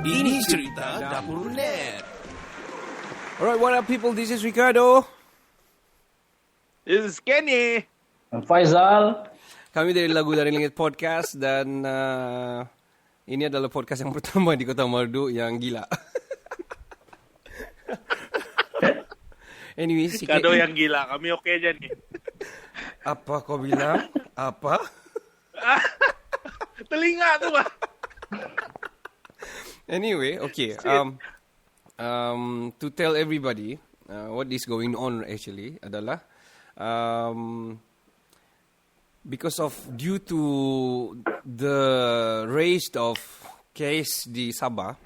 Ini cerita Dapur Net. Alright, what up people? This is Ricardo. This is Kenny. Faizal. Kami dari Lagu Dari Langit Podcast dan ini adalah podcast yang pertama di Kota Merdu yang gila. Anyway, Kado yang gila, kami oke aja nih. Apa kau bilang? Apa? Telinga tuh, Pak. Anyway, okay. To tell everybody what is going on actually adalah because of due to the raise of case di Sabah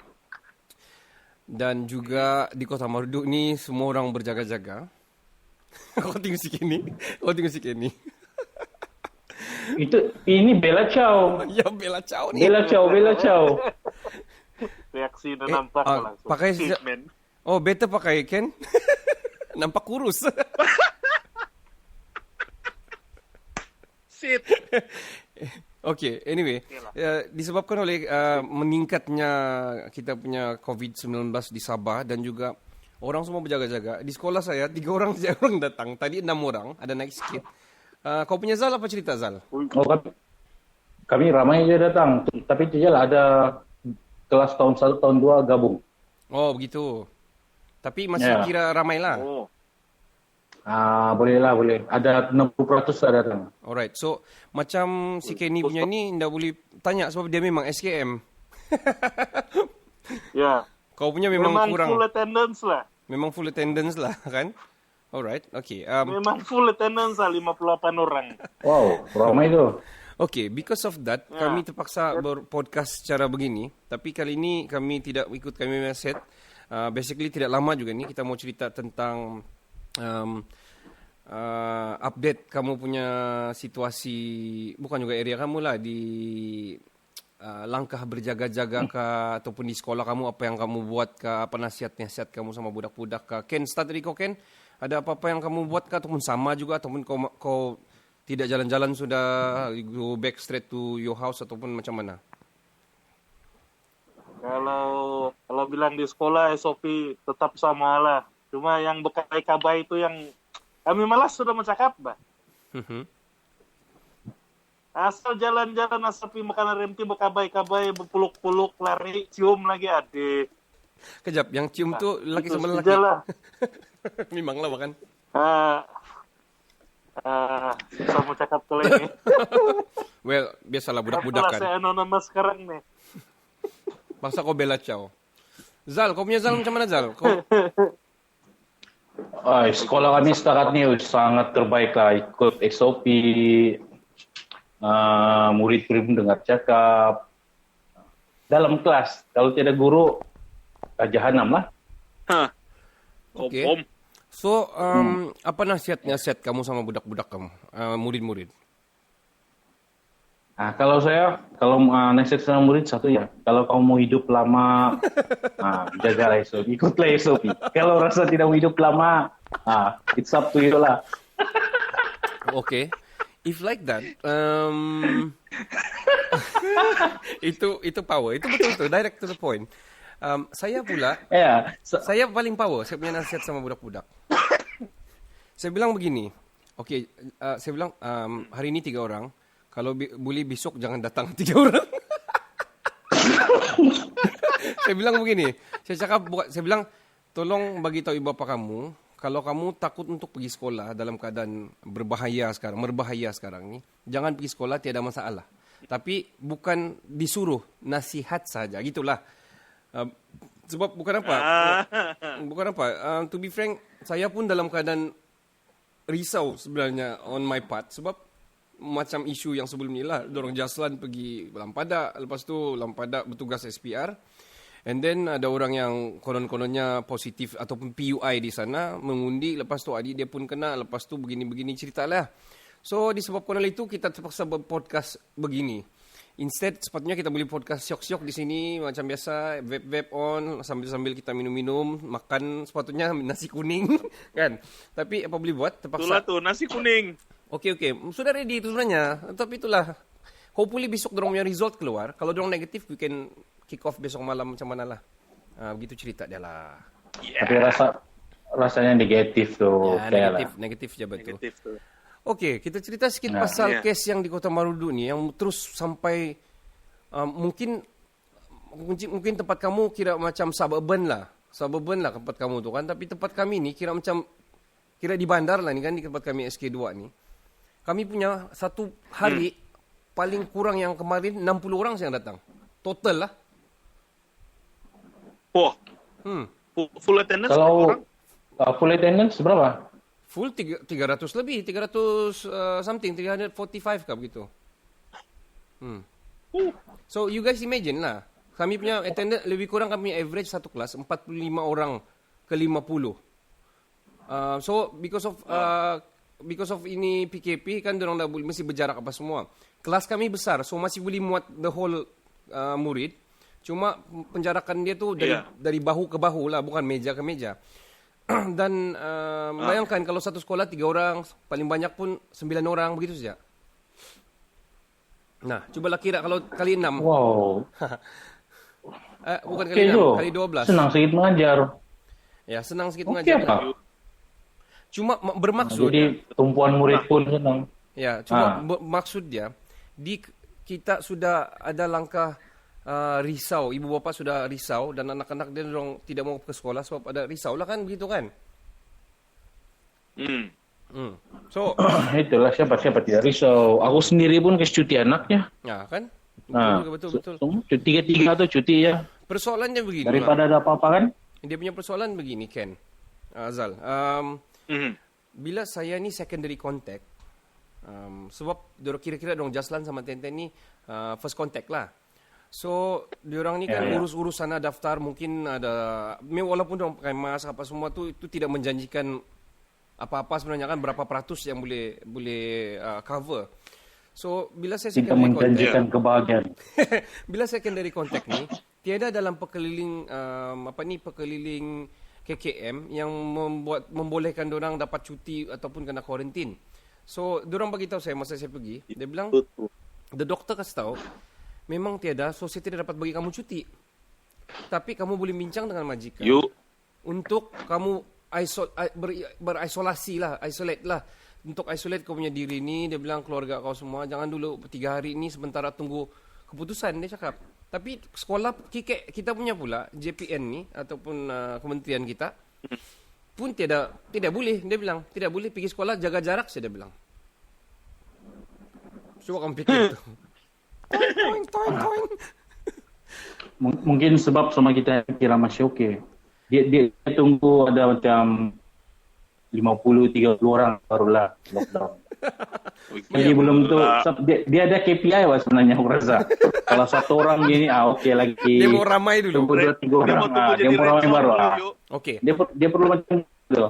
dan juga di Kota Merdu ni semua orang berjaga-jaga. Kau tengok si Kenny. Ini Bella Chow. Ya Bella Chow ni. Bella Chow. Reaksi udah nampak langsung. Pakai Statement. Oh, better pakai Ken. Nampak kurus. Sit. Okay, anyway, disebabkan oleh meningkatnya kita punya COVID-19 di Sabah dan juga orang semua berjaga-jaga. Di sekolah saya 3 orang saja orang datang. Tadi 6 orang, ada naik sikit. Kau punya Zal apa cerita Zal? Oh, kami ramai je datang. Tapi tu je lah ada kelas tahun 1, tahun 2 gabung. Oh, begitu. Tapi masih kira ramai lah. Oh. Boleh. Ada 60% ada datang. Alright, so macam si Kenny punya ni ndak boleh tanya sebab dia memang SKM. Ya. Kau punya memang kurang. Full attendance lah. Memang full attendance lah kan? Alright, okay. Memang full attendance lah 58 orang. Wow, ramai tu. Okay, because of that, kami terpaksa berpodcast secara begini. Tapi kali ini kami tidak ikut kami punya set. Basically tidak lama juga ni. Kita mau cerita tentang update kamu punya situasi, bukan juga area kamu lah, di langkah berjaga-jaga kah, ataupun di sekolah kamu, apa yang kamu buat kah, apa nasihat-nasihat kamu sama budak-budak kah. Ken, start dari kau Ken. Ada apa-apa yang kamu buat kah, ataupun sama juga, ataupun kau tidak jalan-jalan sudah, go back straight to your house, ataupun macam mana? Kalau bilang di sekolah SOP tetap sama lah. Cuma yang bekai-kabai itu yang kami malas sudah mencakap, Bah. Asal jalan-jalan, asal pergi makanan remti, bekabai-kabai, berpuluk-puluk, lari, cium lagi adik. Kejap, yang cium tu lelaki sama lelaki. Memanglah bahkan. Susah mau cakap kalau ini. Well, biasalah budak-budak kan. Saya anonymous sekarang nih. Bangsa kau Bella Chow. Zal, kau punya Zal macam mana Zal? Sekolah kami setakat ni sangat terbaik lah. Ikut SOP. Murid-murid mendengar cakap. Dalam kelas, kalau tidak guru, jahanam lah. Okay. So, apa nasihat kamu sama budak-budak kamu, murid-murid? Kalau nasihat sama murid satu ya, kalau kamu mau hidup lama, jagalah SOP, ikutlah SOP. Kalau rasa tidak mau hidup lama, it's up to you lah. Okay, if like that, itu power, itu betul, direct to the point. Saya pula, saya paling power. Saya punya nasihat sama budak-budak. Saya bilang begini, okay, saya bilang hari ini 3 orang. Kalau boleh besok jangan datang 3 orang. Saya bilang begini, saya bilang tolong bagi tahu ibu bapa kamu, kalau kamu takut untuk pergi sekolah dalam keadaan merbahaya sekarang ni, jangan pergi sekolah, tiada masalah. Tapi bukan disuruh, nasihat saja, gitulah. Sebab bukan apa. To be frank, saya pun dalam keadaan risau sebenarnya on my part. Sebab macam isu yang sebelum ni lah, dorang Jaslan pergi Lampada, lepas tu Lampada bertugas SPR, and then ada orang yang konon-kononnya positif ataupun PUI di sana, mengundi, lepas tu adik dia pun kena, lepas tu begini-begini ceritalah. So disebabkan oleh itu kita terpaksa berpodcast begini. Instead sepatutnya kita boleh podcast syok-syok di sini macam biasa, vape on sambil kita minum-minum, makan sepatutnya nasi kuning kan. Tapi apa boleh buat, terpaksa. Itulah tuh nasi kuning. Okey, sudah ready itu sebenarnya. Tapi itulah, hopefully besok dorang punya result keluar. Kalau dorang negatif, we can kick off besok malam macam mana lah. Begitu cerita dia lah. Tapi rasanya negatif tuh. Ya, negatif je betul. Negatif tuh. Okey, kita cerita sikit pasal kes yang di Kota Marudu ni yang terus sampai mungkin tempat kamu kira macam suburban lah tempat kamu tu kan, tapi tempat kami ni kira di bandar lah ni kan, di tempat kami SK2 ni. Kami punya satu hari paling kurang yang kemarin 60 orang yang datang. Total lah. Oh. Full attendance Kalau orang? full attendance berapa? Full 300 lebih, 300 something, 345 kah begitu. So you guys imagine lah, kami punya attendance lebih kurang, kami average satu kelas 45 orang ke 50. So because of ini PKP kan, dorang dah mesti berjarak apa semua. Kelas kami besar, so masih boleh muat the whole murid. Cuma penjarakan dia tu dari bahu ke bahu lah, bukan meja ke meja. Dan bayangkan kalau satu sekolah 3 orang, paling banyak pun 9 orang, begitu saja. Nah, cubalah kira kalau kali 6. Wow. Bukan kali 6, kali 12. Senang sikit mengajar. Ya, senang sikit Okey mengajar. apa? Cuma bermaksud. Jadi tumpuan murid pun senang. Ya, cuma maksud dia, kita sudah ada langkah risau, ibu bapa sudah risau dan anak-anak dia dorang tidak mau ke sekolah sebab ada risau lah kan, begitu kan? So itulah siapa tidak risau. Aku sendiri pun cuti anaknya. ya kan? Betul. Cuti tuh cuti ya. Persoalannya begini. Daripada ada apa-apa kan? Dia punya persoalan begini, Ken. Azal. Bila saya ni secondary contact, sebab kira-kira dong Jaslan sama Tenten ni first contact lah. So, diorang ni kan urus-urus sana daftar, mungkin ada, walaupun diorang pakai mask apa semua tu, itu tidak menjanjikan apa-apa sebenarnya kan, berapa peratus yang boleh cover. So, bila saya tidak secondary menjanjikan kebahagiaan. Bila secondary contact ni, tiada dalam perkeliling perkeliling KKM yang membolehkan diorang dapat cuti ataupun kena kuarantin. So, diorang bagi tahu saya masa saya pergi, dia bilang, the doctor kasih tahu, memang tiada, so saya tidak dapat bagi kamu cuti. Tapi kamu boleh bincang dengan majikan untuk kamu berisolasi lah, isolate lah. Untuk isolate kau punya diri ni, dia bilang keluarga kau semua, jangan dulu 3 hari ni sementara tunggu keputusan, dia cakap. Tapi sekolah kita punya pula, JPN ni, ataupun kementerian kita, pun tidak boleh, dia bilang. Tidak boleh pergi sekolah, jaga jarak saja, dia bilang. Coba kamu fikir tu. Toing. Mungkin sebab sama kita kira masih okey. Dia tunggu ada macam 50-30 orang barulah lockdown. Jadi belum tu dia ada KPI sebenarnya aku rasa. Kalau satu orang gini okey lagi. Dia mau ramai dulu. Tunggu 2-3 orang. Dia mau ramai baru. Okey. Dia perlu macam tu.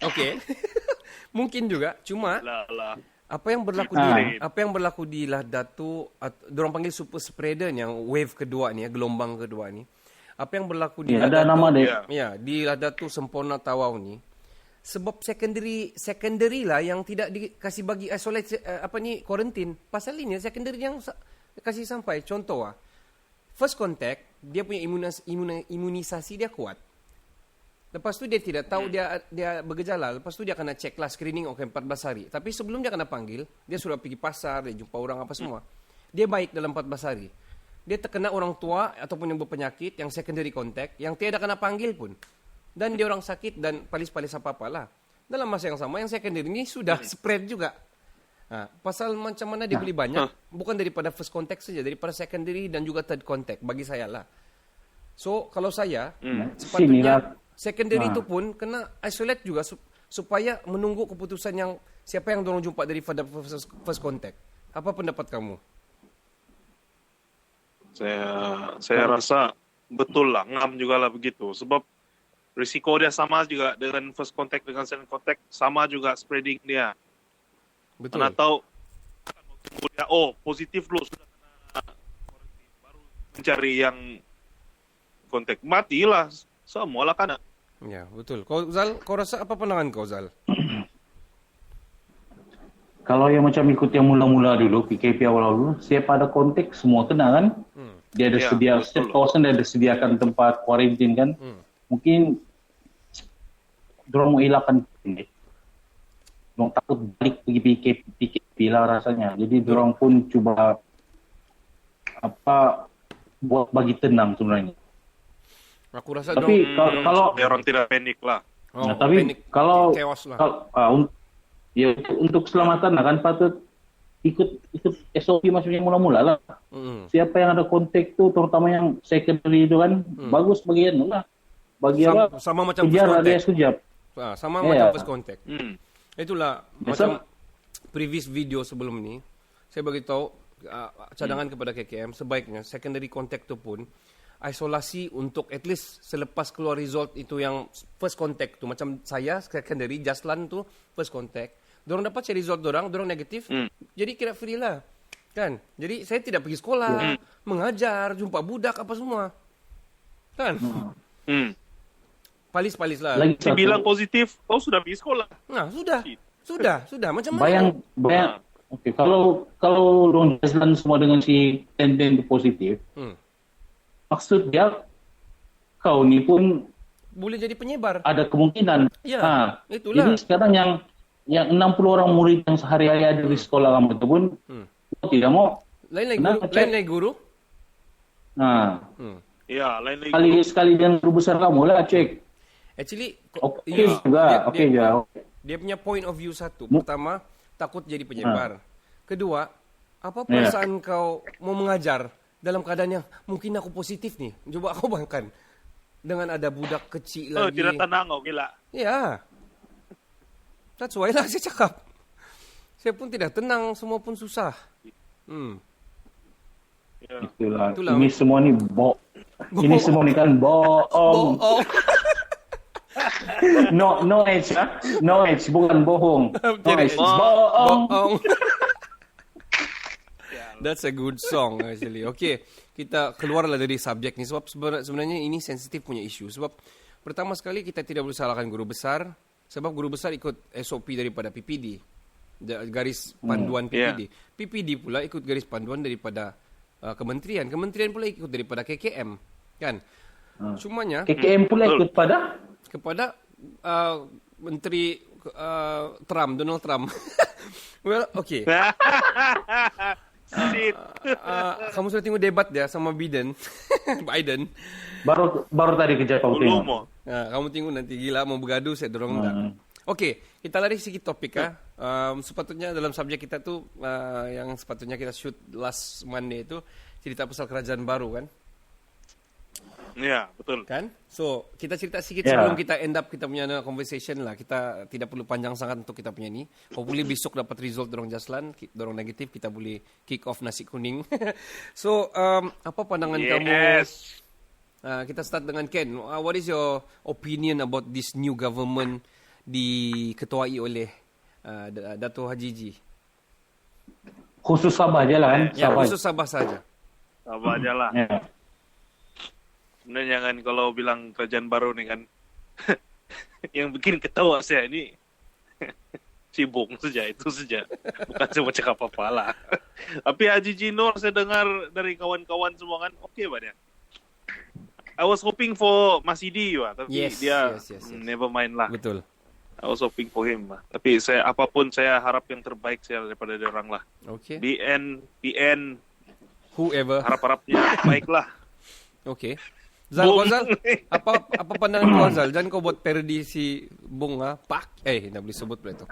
Okey. Mungkin juga, cuma apa yang berlaku di Lahdat tu, dorang panggil super spreader yang wave kedua ni, gelombang kedua ni. Apa yang berlaku di ada nama dia. Ya, di Lahdat tu Sempurna Tawau ni. Sebab secondary lah yang tidak dikasih bagi isolate quarantine. Pasal ini secondary yang kasih sampai. Contoh first contact, dia punya imunisasi dia kuat. Lepas tu dia tidak tahu dia bergejala. Lepas tu dia kena check lah, screening 14 hari. Tapi sebelum dia kena panggil, dia sudah pergi pasar, dia jumpa orang apa semua. Dia baik dalam 14 hari. Dia terkena orang tua ataupun yang berpenyakit, yang secondary contact, yang tiada kena panggil pun. Dan dia orang sakit dan palis-palis apa-apa lah. Dalam masa yang sama, yang secondary ini sudah spread juga. Pasal macam mana dia beli banyak, bukan daripada first contact saja, daripada secondary dan juga third contact, bagi saya lah. So, kalau saya, sepatutnya secondary itu pun kena isolate juga supaya menunggu keputusan yang siapa yang dorong jumpa daripada first contact. Apa pendapat kamu? Saya rasa betul lah, ngam juga lah begitu. Sebab risiko dia sama juga dengan first contact dengan second contact, sama juga spreading dia. Betul. Mana tahu dia positif dulu sudah kena quarantine, baru mencari yang kontak, matilah semua lah kena. Ya, betul. Kau Zal, kau rasa apa pandangan kau Zal? Kalau yang macam ikut yang mula-mula dulu, PKP awal dulu, siapa ada kontak semua kena kan? dia ada setiap kawasan dia ada sediakan tempat quarantine kan. Mungkin dorong mau hilangkan ini. Dorong takut balik pergi PKP lah rasanya. Jadi dorong pun coba buat bagi tenang sebenarnya. Aku rasa tapi kalau orang tidak panik lah. Tapi panik, kalau chaos lah. Untuk keselamatan kan patut ikut SOP maksudnya mula-mula lah. Siapa yang ada kontak tu, terutama yang secondary itu kan, bagus bagian lah. Bagi sama macam kejar dia sujab. Sama macam first contact. Itulah macam previous video sebelum ni, saya bagi tahu cadangan kepada KKM sebaiknya secondary contact tu pun isolasi untuk at least selepas keluar result itu yang first contact tu, macam saya secondary Jaslan tu first contact. Dorang dapat cari result dorang negatif. Jadi kira free lah. Kan? Jadi saya tidak pergi sekolah, mengajar, jumpa budak apa semua. Kan? Palis-palis lah. Si bilang positif, kau sudah pergi sekolah. Nah, sudah. Macam mana? Bayang. Okay, kalau orang Jaslan semua dengan si Tenden itu positif, maksud dia kau ni pun boleh jadi penyebar. Ada kemungkinan. Ya, itulah. Jadi sekarang yang 60 orang murid yang sehari-hari ada di sekolah kamu itu pun tidak mau. Lain guru. Nah. Ya, lain lagi. Sekali dengan guru besar kamu lah cek. Actually, Okey juga. Dia punya point of view satu. Pertama, takut jadi penyebar. Kedua, apa perasaan kau mau mengajar dalam keadaan yang mungkin aku positif nih. Coba kau bayangkan. Dengan ada budak kecil lagi. Tidak tenang kau gila. Ya. That's why lah saya cakap. Saya pun tidak tenang, semua pun susah. Itulah. Ini semua ni Ini semua ni kan bohong. No edge, No edge, bukan bohong. No edge, bohong. That's a good song actually. Okay, kita keluarlah dari subjek ni sebab sebenarnya ini sensitif punya isu. Sebab pertama sekali kita tidak boleh salahkan guru besar. Sebab guru besar ikut SOP daripada PPD. Garis panduan PPD. PPD pula ikut garis panduan daripada kementerian. Kementerian pula ikut daripada KKM. Kan? Cumanya KKM pula ikut kepada Menteri Donald Trump. Well, okay. Kamu sudah tengok debat dia sama Biden. Baru tadi kerja kau tengok. Kamu tengok nanti gila mau bergaduh saya dorong tak. Okey, kita lari sikit topik sepatutnya dalam subjek kita tu yang sepatutnya kita shoot last Monday itu cerita pasal kerajaan baru kan? Ya, betul. Kan? So, kita cerita sikit sebelum kita end up kita punya conversation lah. Kita tidak perlu panjang sangat untuk kita punya ni. Hopefully besok dapat result dorong Jaslan, dorong negatif, kita boleh kick off nasi kuning. So, apa pandangan kamu? Kita start dengan Ken. What is your opinion about this new government diketuai oleh Dato' Hajiji? Khusus Sabah je lah kan? Ya, khusus Sabah saja. Sabah aja lah. Sebenarnya kan kalau bilang kerajaan baru ni kan yang bikin ketawa saya ini sibuk saja, itu saja. Bukan saya mau cakap apa-apa lah. Tapi Haji Jinor saya dengar dari kawan-kawan semua kan okey ba dia. I was hoping for Masidi tapi dia never mind lah. Betul. I was hoping for him lah. Tapi apapun saya harap yang terbaik saya daripada dia orang lah. Okay. PN whoever harap-harapnya baik lah. Okay. Zal, apa pandangan kau Zal? Jangan kau buat parody si Bung Pak. Tak boleh sebut pula itu.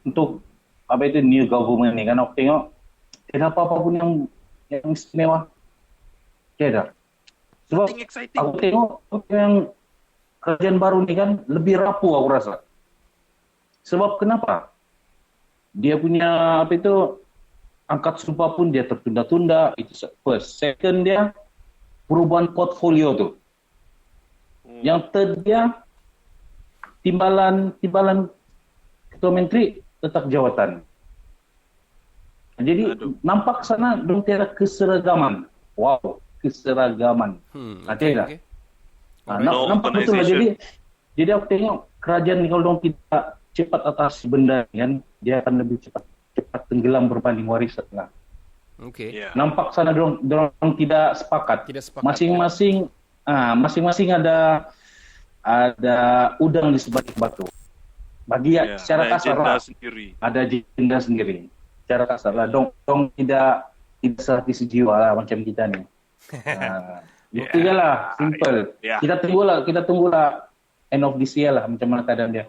Untuk apa itu new government ni kan aku tengok tidak apa-apa pun yang istimewa. Tidak. Sebab aku tengok yang kerajaan baru ni kan lebih rapuh aku rasa. Sebab kenapa? Dia punya apa itu angkat sumpah pun dia tertunda-tunda. Itu first. Second dia perubahan portfolio tu. Yang third dia timbalan ketua menteri tetap jawatan. Jadi nampak sana dong tiada keseragaman. Wow, keseragaman. Okay. Nampak betul lah. Jadi aku tengok kerajaan ni kalau dong tidak cepat atas benda kan, dia akan lebih cepat tenggelam berbanding warisan lah. Okay. Ya. Nampak sana dorang tidak sepakat. Tidak sepakat. Masing-masing ada udang di sebalik batu. Bagi Ya, secara ada kasar agenda lah, sendiri. ada agenda sendiri. Secara kasar lah, dong tidak serati sejiwa lah macam kita ni. Itu je lah, simple. Ya. Kita tunggulah end of this year lah macam mana keadaan dia.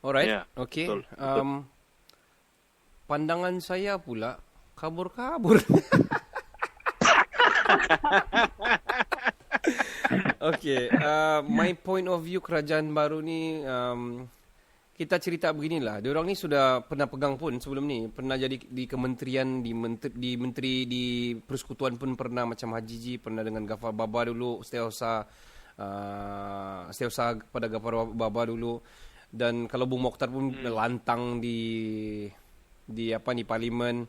Alright, Ya, okay. betul. Pandangan saya pula kabur-kabur. Okay, my point of view kerajaan baru ni, kita cerita beginilah. Diorang ni sudah pernah pegang pun sebelum ni, pernah jadi di kementerian, di menteri di persekutuan pun pernah, macam Haji Ji pernah dengan Ghaffar Baba dulu, setiausaha kepada Ghaffar Baba dulu. Dan kalau Bung Mokhtar pun lantang di parlimen.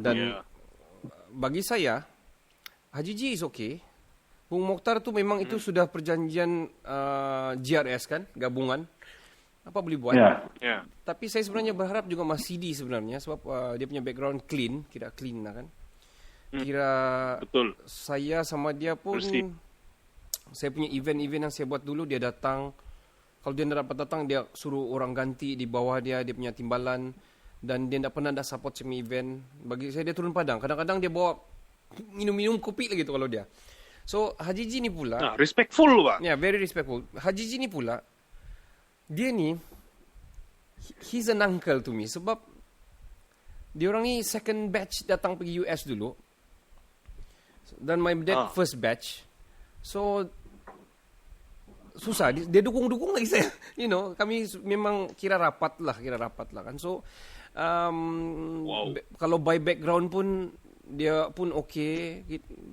Dan bagi saya Haji Ji is okay. Bung Mokhtar tu memang itu sudah perjanjian GRS kan, gabungan. Apa boleh buat? Ya. Tapi saya sebenarnya berharap juga Mas Sidi sebenarnya, sebab dia punya background clean, kira clean lah kan. Kira Betul. saya sama dia pun Bersih. saya punya event-event yang saya buat dulu, dia datang. Kalau dia tak dapat datang, dia suruh orang ganti di bawah dia punya timbalan. Dan dia tak pernah support semi event. Bagi saya dia turun padang. Kadang-kadang dia bawa minum-minum kopi lagi tu kalau dia. So Haji Ji ni pula, Respectful bang. yeah, very respectful. Haji Ji ni pula, dia ni he's an uncle to me, sebab dia orang ni second batch datang pergi US dulu. Dan my dad first batch. So susah, dia dukung lagi saya. You know, kami memang kira rapat lah kan. So kalau by background pun dia pun okey.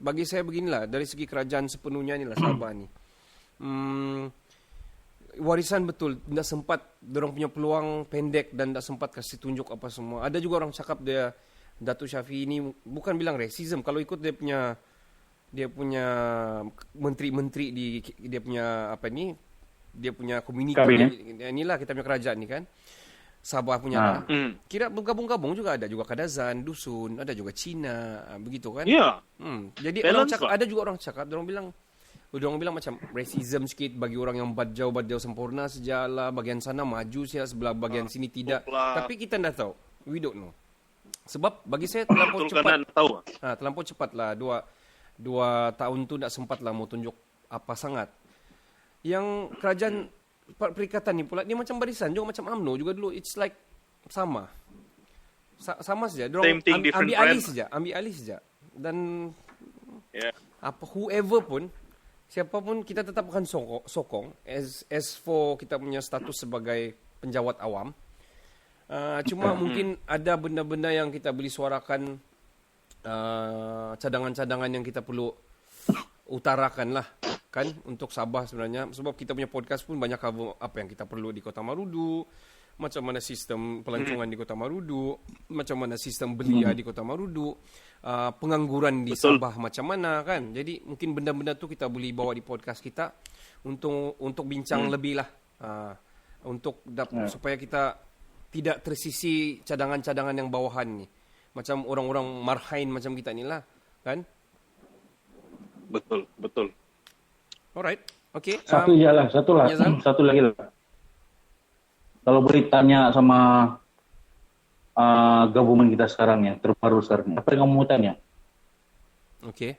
Bagi saya beginilah, dari segi kerajaan sepenuhnya ni lah Sabah ni. Warisan betul, tidak sempat, dorang punya peluang pendek dan tidak sempat kasih tunjuk apa semua. Ada juga orang cakap dia, Datuk Syafiee ini bukan bilang racism, kalau ikut dia punya menteri-menteri di dia punya dia punya komuniti inilah kita punya kerajaan ni kan. Sabah punya kira bergabung-gabung juga, ada juga Kadazan, Dusun, ada juga Cina, begitu kan. Ya. Jadi ada juga orang cakap, orang bilang macam racism sikit bagi orang yang badjau sempurna sejalah, bagian sana maju saja, sebelah bagian sini tidak. Tapi kita tidak tahu, we don't know. Sebab bagi saya terlampau cepat. Terlampau cepat lah, dua tahun tu tak sempat lah mau tunjuk apa sangat. Yang kerajaan perikatan ni pula, dia macam barisan juga, macam UMNO juga dulu. It's like sama saja. Dorang ambil alih saja. Dan whoever pun, siapapun, kita tetap akan sokong as for kita punya status sebagai penjawat awam. Cuma mungkin ada benda-benda yang kita boleh suarakan, cadangan-cadangan yang kita perlu utarakan lah kan untuk Sabah sebenarnya. Sebab kita punya podcast pun banyak cover apa yang kita perlu di Kota Marudu, macam mana sistem pelancongan di Kota Marudu, macam mana sistem belia di Kota Marudu, pengangguran di Sabah macam mana kan. Jadi mungkin benda-benda tu kita boleh bawa di podcast kita untuk bincang lebih lah, supaya kita tidak tersisi cadangan-cadangan yang bawahan ni, macam orang-orang marhain macam kita ni lah kan. Betul. Alright, okay. Satu lagi lah. Kalau boleh tanya sama gabungan kita sekarang ya, terbaru sekarang, apa yang kamu mau tanya? Okay.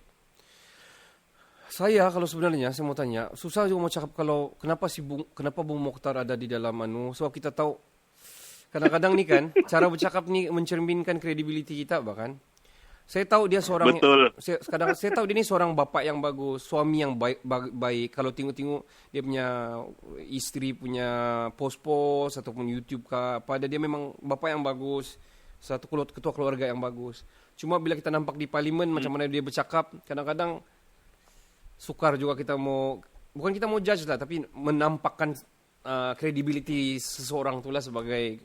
Saya kalau sebenarnya saya mau tanya, susah juga mau cakap kalau kenapa Bung Mokhtar ada di dalam sebab kita tahu kadang-kadang ni kan cara bercakap ni mencerminkan kredibiliti kita bahkan. Saya tahu dia seorang saya tahu dia ni seorang bapa yang bagus, suami yang baik. Kalau tengok-tengok dia punya isteri punya post-post ataupun YouTube ke apa, dia memang bapa yang bagus, satu ketua keluarga yang bagus. Cuma bila kita nampak di parlimen macam mana dia bercakap, kadang-kadang sukar juga kita bukan kita mau judge lah, tapi menampakkan kredibiliti seseorang itulah sebagai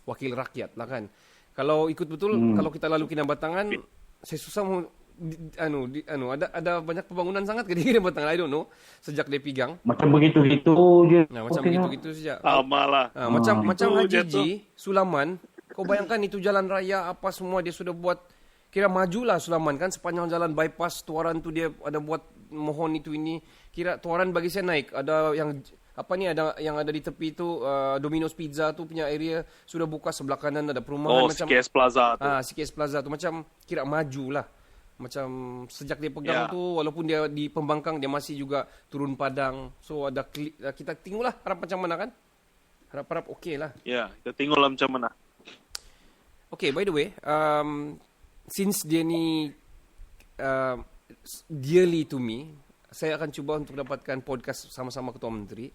wakil rakyat lah kan. Kalau ikut betul, kalau kita lalu Kinabatangan, saya susah mau ada banyak pembangunan sangat ke di Kinabatangan, I don't know, sejak dia pegang. Macam begitu-gitu je. Macam begitu-gitu saja. Amalah. Macam Haji Ji Sulaman, Kau bayangkan itu jalan raya apa semua dia sudah buat. Kira majulah Sulaiman kan sepanjang jalan bypass Tuaran tu dia ada buat mohon itu ini. Kira Tuaran bagi saya naik. Ada yang apa ni ada yang ada di tepi itu Domino's Pizza tu punya area sudah buka sebelah kanan ada perumahan macam CKS Plaza tu. CKS Plaza tu macam kira majulah. Macam sejak dia pegang tu walaupun dia di Pembangkang dia masih juga turun padang. So ada kita tengoklah harap macam mana kan? Harap-harap okey lah. Ya, kita tengoklah macam mana. Okay, by the way, since dia ni dearly to me, saya akan cuba untuk dapatkan podcast sama-sama Ketua Menteri.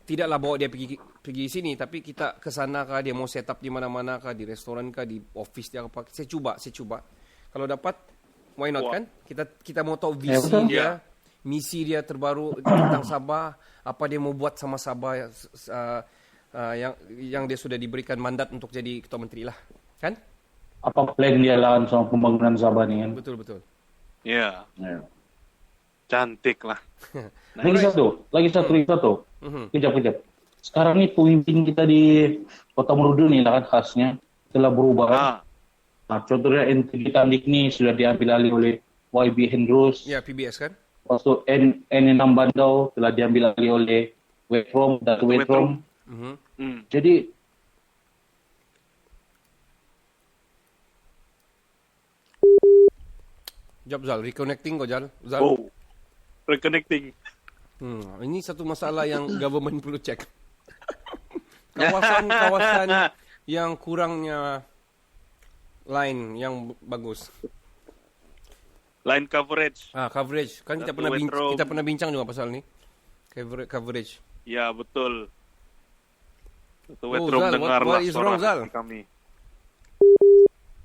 Tidaklah bawa dia pergi sini, tapi kita ke sana kah, dia mau set up di mana-mana kah, di restoran kah, di office dia apa. Saya cuba. Kalau dapat, why not kan? Kita mau tahu visi dia, misi dia terbaru tentang Sabah, apa dia mau buat sama Sabah yang dia sudah diberikan mandat untuk jadi Ketua Menteri lah. Kan? Apa plan dia lawan sama pembangunan Sabah ni kan? Betul. Ya. Cantik lah. Lagi satu. Kejap. Sekarang ni pemimpin kita di Kota Merudu ni lah kan khasnya telah berubah kan. Nah, contohnya NTB Tandik ni sudah diambil alih oleh YB Hendros. Ya, PBS kan. Lepas tu N6 Bandau telah diambil alih oleh Datu Wetrom. Jadi Jap Zal, reconnecting kau Zal. Oh, reconnecting. Ini satu masalah yang government perlu cek. Kawasan yang kurangnya line yang bagus. Line coverage. Coverage. Kan kita pernah bincang juga pasal ni. Coverage. Ya, betul. Zal, what is wrong, Zal? Kami.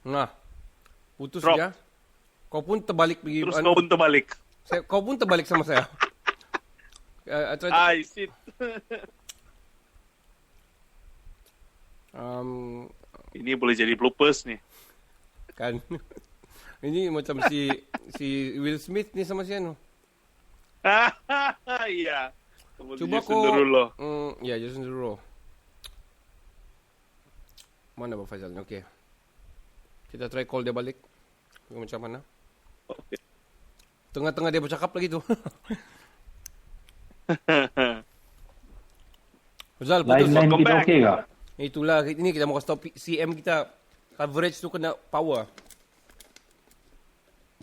Nah, putus Drop. dia. Kau pun terbalik pergi. Terus kau pun terbalik. Kau pun terbalik sama saya. I see. Ini boleh jadi bloopers nih. Kan. Ini macam si Will Smith ni sama si Anu. Iya. Cuba Jason kau. Derulo. Ya, Jason Derulo. Mana Pak Faizal ni? Okey. Kita try call dia balik. Macam mana? Okay. Tengah-tengah dia bercakap lagi tu. Zal, putus. line kita okey ke? Itulah, ini kita mau kasih tahu CM kita. Coverage tu kena power.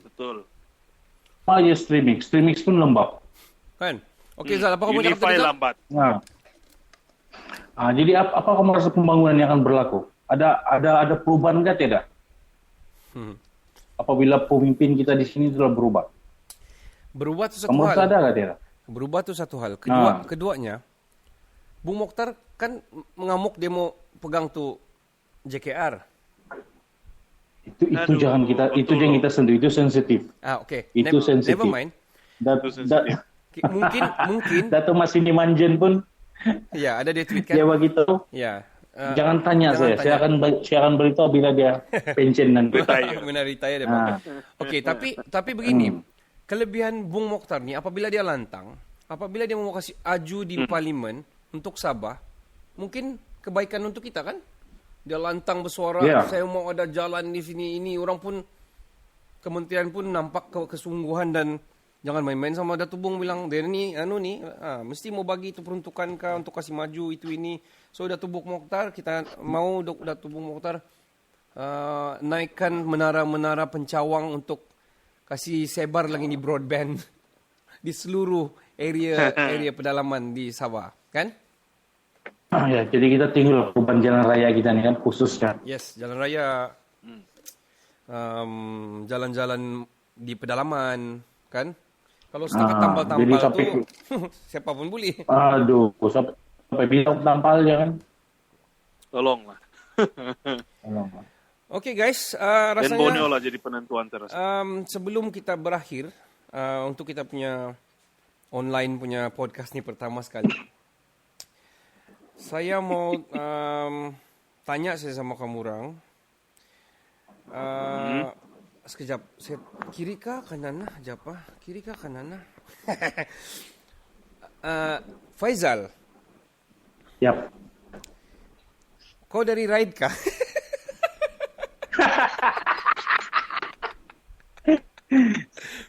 Betul. Ya streaming pun lambat. Kan? Okey Zal, apa kau mau cakap Unify tadi Zal? lambat. Jadi apa kamu rasa pembangunan yang akan berlaku? Ada perubahan enggak tidak? Apabila pemimpin kita di sini telah berubah. Berubah tu satu Kamu hal. sadar enggak tidak? Berubah tu satu hal. Keduanya, Bung Mokhtar kan mengamuk dia mau pegang tu JKR. Itu jangan kita sentuh, itu sensitif. Okey. Itu sensitif. Never mind. Mungkin Dato' Mas ini Manjen pun ya, ada dia tweet kan. dia begitu. Ya. Jangan tanya saya. Saya akan beritahu bila dia pensiun nanti. Retire dia. Okey, tapi begini. Kelebihan Bung Mokhtar ni apabila dia lantang, apabila dia mau kasih aju di parlimen untuk Sabah, mungkin kebaikan untuk kita kan? Dia lantang bersuara, saya mau ada jalan di sini ini, orang pun kementerian pun nampak kesungguhan dan jangan main-main sama Datuk Bung bilang dia ni mesti mau bagi itu peruntukan kah untuk kasih maju itu ini. So Datuk Bung Mokhtar, kita mau Datuk Bung Mokhtar naikkan menara-menara pencawang untuk kasih sebar lagi ni broadband di seluruh area pedalaman di Sabah, kan? Ya, jadi kita tinggal beban jalan raya kita ni kan khususnya. Yes, jalan raya, jalan-jalan di pedalaman, kan? Kalau setakat tampal-tampal tu, siapa pun boleh. Aduh, sampai bilang tampal je kan. Tolonglah. Okay guys, Dan rasanya Borneo lah jadi penentuan terasa. sebelum kita berakhir untuk kita punya online punya podcast ni pertama sekali, saya mau tanya saya sama kamu orang. Sekejap, saya kiri kah kanan lah, japa? Kiri kah kanan lah? Faizal. Yap. kau dari ride kah?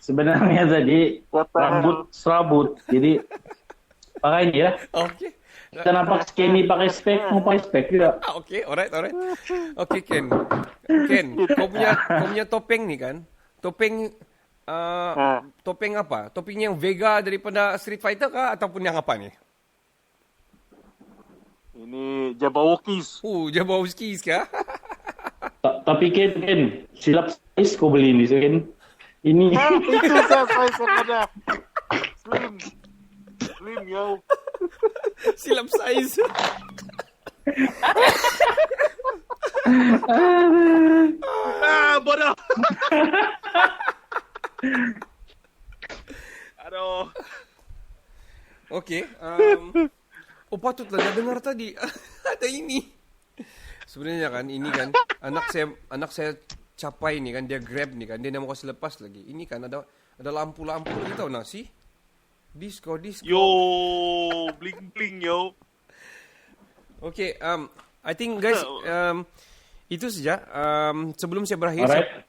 Sebenarnya tadi rambut serabut. Jadi pakainya ya. Oke. Kita nampak skinny pakai spek, mau pakai spek juga. Oke, alright. Oke, Ken. Kau punya topeng nih kan? Topeng topeng apa? Topeng yang Vega daripada Street Fighter kah ataupun yang apa nih? Ini Jabawokis. Jabawowski kah? Tapi Ken, silap size kau beli ini, Ken. Ini Itu saya ada. Slim, yo. Silap size. Bodoh. Aduh. Oke. Patutlah dah dengar tadi. Ada ini. Sebenarnya kan ini kan anak saya capai ni kan, dia grab ni kan, dia nak mau kasih lepas lagi. Ini kan ada lampu-lampu ni tahu nak sih? Disco. Yo, bling yo. Okay, I think guys, itu saja. Sebelum saya berakhir, Alright.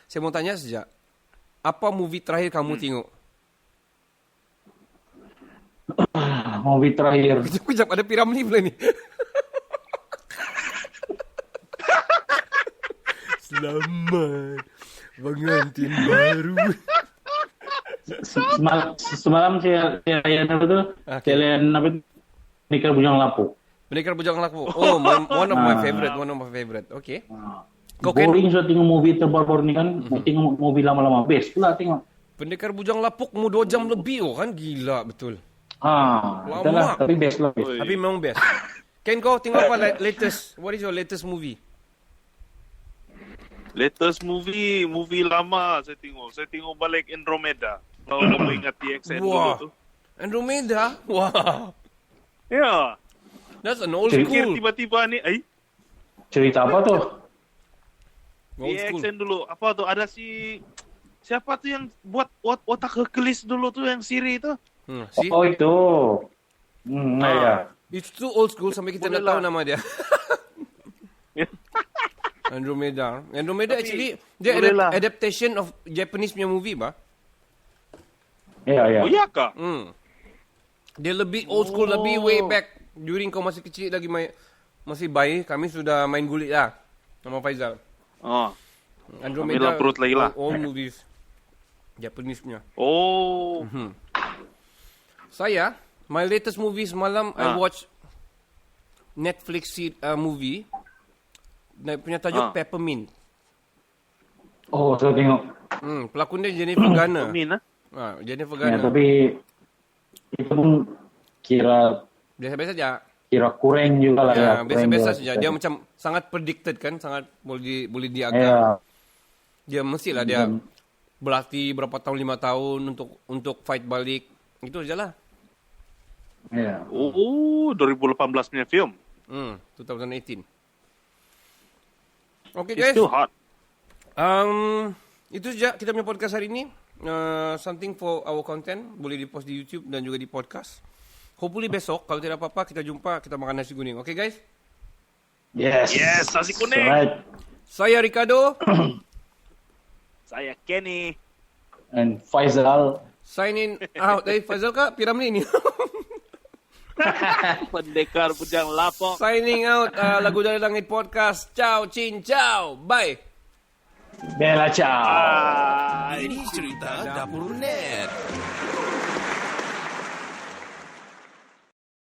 saya mau tanya saja, apa movie terakhir kamu tengok? movie terakhir. Kejap, ada Piramli pula ni. Selamat pengantin baru. Semalam saya lihat apa tuh? Okay. Saya lihat apa itu? Pendekar Bujang Lapuk. Pendekar Bujang Lapuk. Oh, one of my favorite. Okay. Kau kan Boring sudah tengok movie terbaru ni kan. Mau tengok movie lama-lama. Best pula tengok. Pendekar Bujang Lapuk mu 2 jam lebih kan, gila betul. Lama. Itulah, tapi best lah. Best. Tapi memang best. Ken, kau tengok apa latest? What is your latest movie? Latest movie lama saya tengok. Saya tengok balik Andromeda. Kalau kamu ingat TXN dulu tu. Andromeda? Wow. Ya. That's an old Fikir school. tiba-tiba ni, Cerita apa tuh? Old school. TXN dulu. Apa tu? Ada siapa tu yang buat otak Hercules dulu tu, yang Siri tu? See? Oh itu. Ya. It's too old school sampai kita Boleh tak tahu lah. nama dia. Andromeda. Andromeda Tapi, actually dia boleh lah. adaptation of Japanese punya movie bah. Ya. Oh iya kah? Dia lebih old school, lebih way back. During kau masih kecil lagi masih bayi, kami sudah main gulit lah sama Faizal. Oh. Andromeda Ambil perut lagi lah. all movies Japanese punya. Oh. Saya, my latest movie semalam I watch Netflix movie. Punya tajuk Peppermint. Oh, saya tengok. Pelakon dia Jennifer Garner. Min ah. Jennifer Ya, Garner. tapi itu pun kira Biasa-biasa saja. kurang juga lah ya. Biasa-biasa saja. Dia macam sangat predicted kan, sangat boleh diagam. Ya. Dia mestilah dia berlatih berapa tahun, 5 tahun untuk fight balik. Itu sajalah. Ya. Oh, 2018 punya film. 2018. Okay It's guys. still hot. Itu saja kita punya podcast hari ini. Something for our content. Boleh di-post di YouTube dan juga di podcast. Hopefully besok, kalau tidak apa-apa, kita jumpa, kita makan nasi kuning. Okay guys? Yes. Yes, nasi kuning. Right. Saya Ricardo. Saya Kenny. And Faizal. Sign in out. Faizal kah? Piramli ni. Pendekar Bujang Lapuk. Signing out. Lagu dari Langit Podcast. Ciao, cin, ciao. Bye. Bella ciao. Bye. Ini cerita Dapur Net.